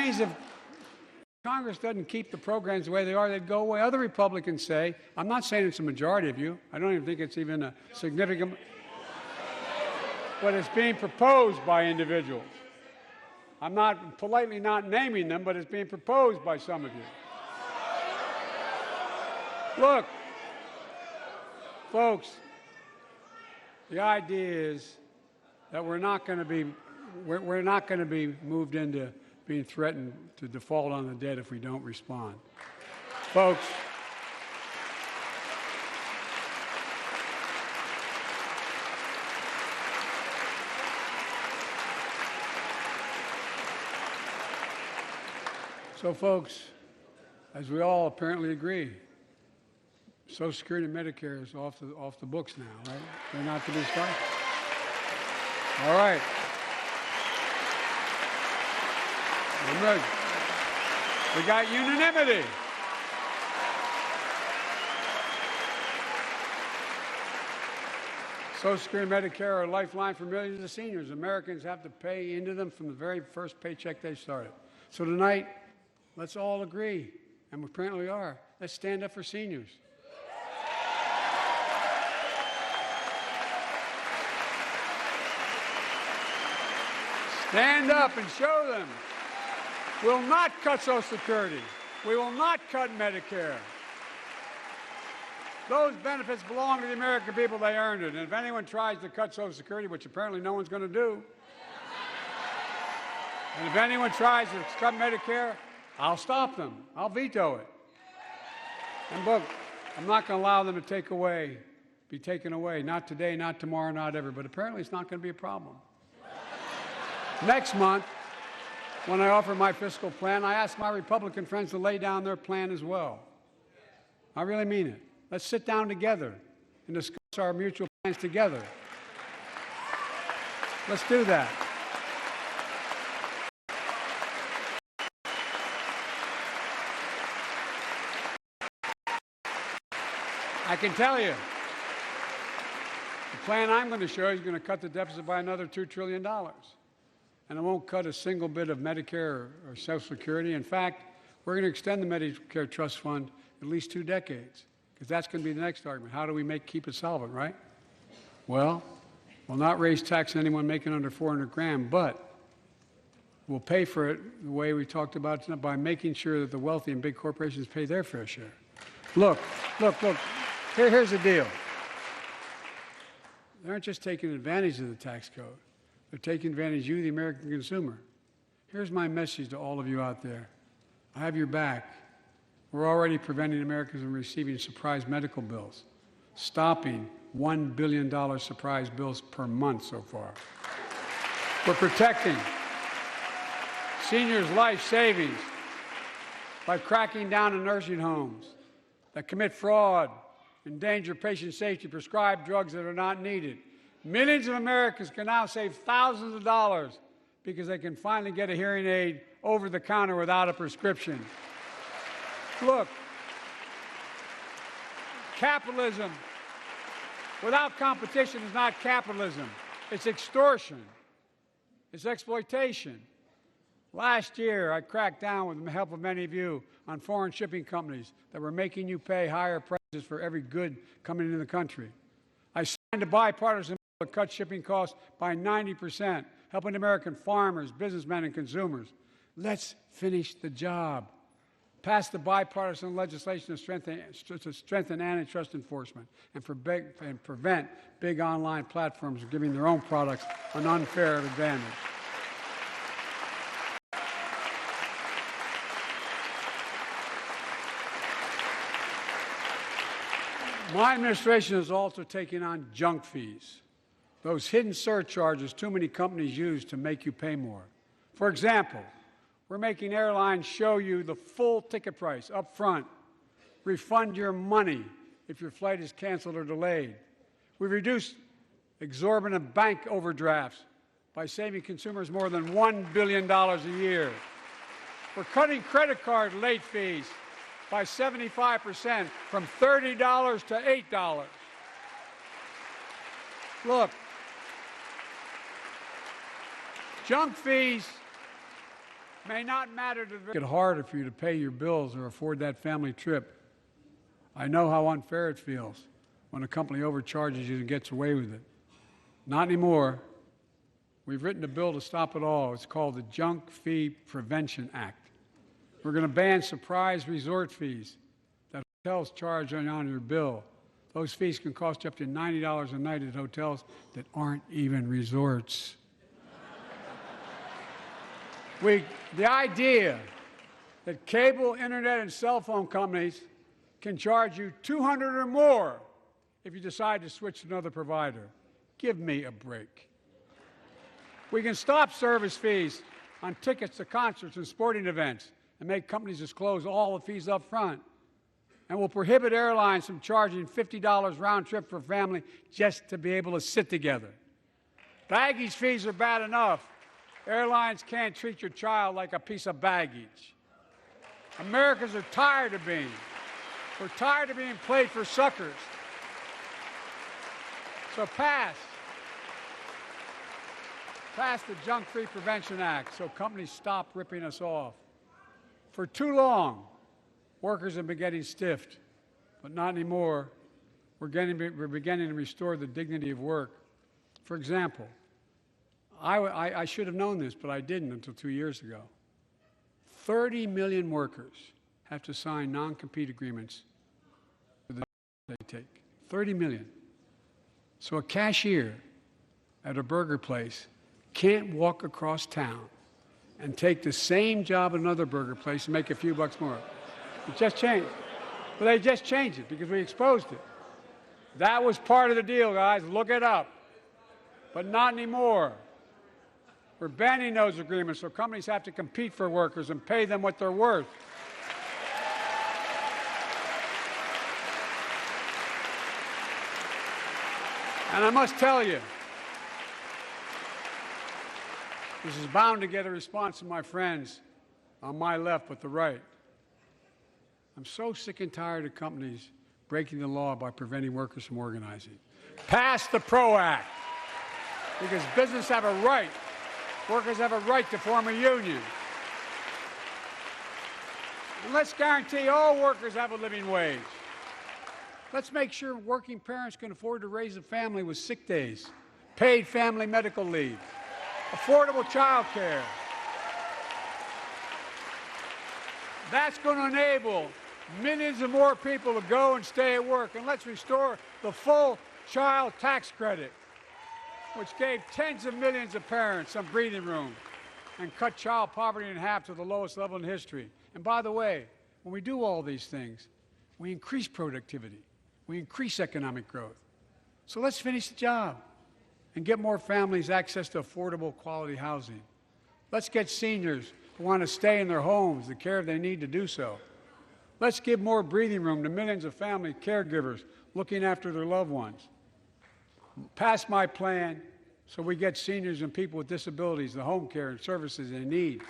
means if Congress doesn't keep the programs the way they are, they'd go away. Other Republicans say, I'm not saying it's a majority of you. I don't even think it's even a significant, but it's being proposed by individuals. I'm not politely not naming them, but it's being proposed by some of you. Look, folks, the idea is that we're not going to be moved into being threatened to default on the debt if we don't respond. Folks, as we all apparently agree, Social Security and Medicare is off the books now, right? They're not to be started. All right. We got unanimity. Social Security and Medicare are a lifeline for millions of seniors. Americans have to pay into them from the very first paycheck they started. So tonight, let's all agree, and we apparently are, let's stand up for seniors. Stand up and show them. We'll not cut Social Security. We will not cut Medicare. Those benefits belong to the American people. They earned it. And if anyone tries to cut Social Security, which apparently no one's going to do, and if anyone tries to cut Medicare, I'll stop them. I'll veto it. And look, I'm not going to allow them to be taken away. Not today, not tomorrow, not ever. But apparently it's not going to be a problem. Next month, when I offer my fiscal plan, I ask my Republican friends to lay down their plan as well. I really mean it. Let's sit down together and discuss our mutual plans together. Let's do that. I can tell you, the plan I'm going to show you is going to cut the deficit by another $2 trillion. And it won't cut a single bit of Medicare or Social Security. In fact, we're going to extend the Medicare Trust Fund at least 2 decades, because that's going to be the next argument. How do we keep it solvent, right? Well, we'll not raise tax on anyone making under 400 grand, but we'll pay for it the way we talked about tonight, by making sure that the wealthy and big corporations pay their fair share. Look. Here's the deal. They aren't just taking advantage of the tax code. They're taking advantage of you, the American consumer. Here's my message to all of you out there. I have your back. We're already preventing Americans from receiving surprise medical bills, stopping $1 billion surprise bills per month so far. We're protecting seniors' life savings by cracking down on nursing homes that commit fraud, endanger patient safety, prescribe drugs that are not needed. Millions of Americans can now save thousands of dollars because they can finally get a hearing aid over the counter without a prescription. Look, capitalism without competition is not capitalism. It's extortion. It's exploitation. Last year, I cracked down with the help of many of you on foreign shipping companies that were making you pay higher prices for every good coming into the country. I signed a bipartisan bill to cut shipping costs by 90%, helping American farmers, businessmen, and consumers. Let's finish the job. Pass the bipartisan legislation to strengthen antitrust enforcement and prevent big online platforms from giving their own products an unfair advantage. My administration is also taking on junk fees, those hidden surcharges too many companies use to make you pay more. For example, we're making airlines show you the full ticket price up front, refund your money if your flight is canceled or delayed. We've reduced exorbitant bank overdrafts by saving consumers more than $1 billion a year. We're cutting credit card late fees by 75%, from $30 to $8. Look, may not matter to make it harder for you to pay your bills or afford that family trip. I know how unfair it feels when a company overcharges you and gets away with it. Not anymore. We've written a bill to stop it all. It's called the Junk Fee Prevention Act. We're going to ban surprise resort fees that hotels charge on your bill. Those fees can cost you up to $90 a night at hotels that aren't even resorts. The idea that cable, internet, and cell phone companies can charge you $200 or more if you decide to switch to another provider. Give me a break. We can stop service fees on tickets to concerts and sporting events and make companies disclose all the fees up front. And we'll prohibit airlines from charging $50 round trip for a family just to be able to sit together. Baggage fees are bad enough. Airlines can't treat your child like a piece of baggage. Americans are tired of being. We're tired of being played for suckers. So pass the Junk Fee Prevention Act so companies stop ripping us off. For too long, workers have been getting stiffed, but not anymore. We're beginning to restore the dignity of work. For example, I should have known this, but I didn't until 2 years ago. 30 million workers have to sign non-compete agreements for the they take. 30 million. So a cashier at a burger place can't walk across town and take the same job at another burger place and make a few bucks more. It just changed. But they just changed it because we exposed it. That was part of the deal, guys. Look it up. But not anymore. We're banning those agreements so companies have to compete for workers and pay them what they're worth. And I must tell you, this is bound to get a response from my friends on my left but the right. I'm so sick and tired of companies breaking the law by preventing workers from organizing. Pass the PRO Act, because businesses have a right, workers have a right to form a union. And let's guarantee all workers have a living wage. Let's make sure working parents can afford to raise a family with sick days, paid family medical leave, affordable child care. That's going to enable millions of more people to go and stay at work. And let's restore the full child tax credit, which gave tens of millions of parents some breathing room and cut child poverty in half to the lowest level in history. And by the way, when we do all these things, we increase productivity. We increase economic growth. So let's finish the job and get more families access to affordable, quality housing. Let's get seniors who want to stay in their homes the care they need to do so. Let's give more breathing room to millions of family caregivers looking after their loved ones. Pass my plan so we get seniors and people with disabilities the home care and services they need.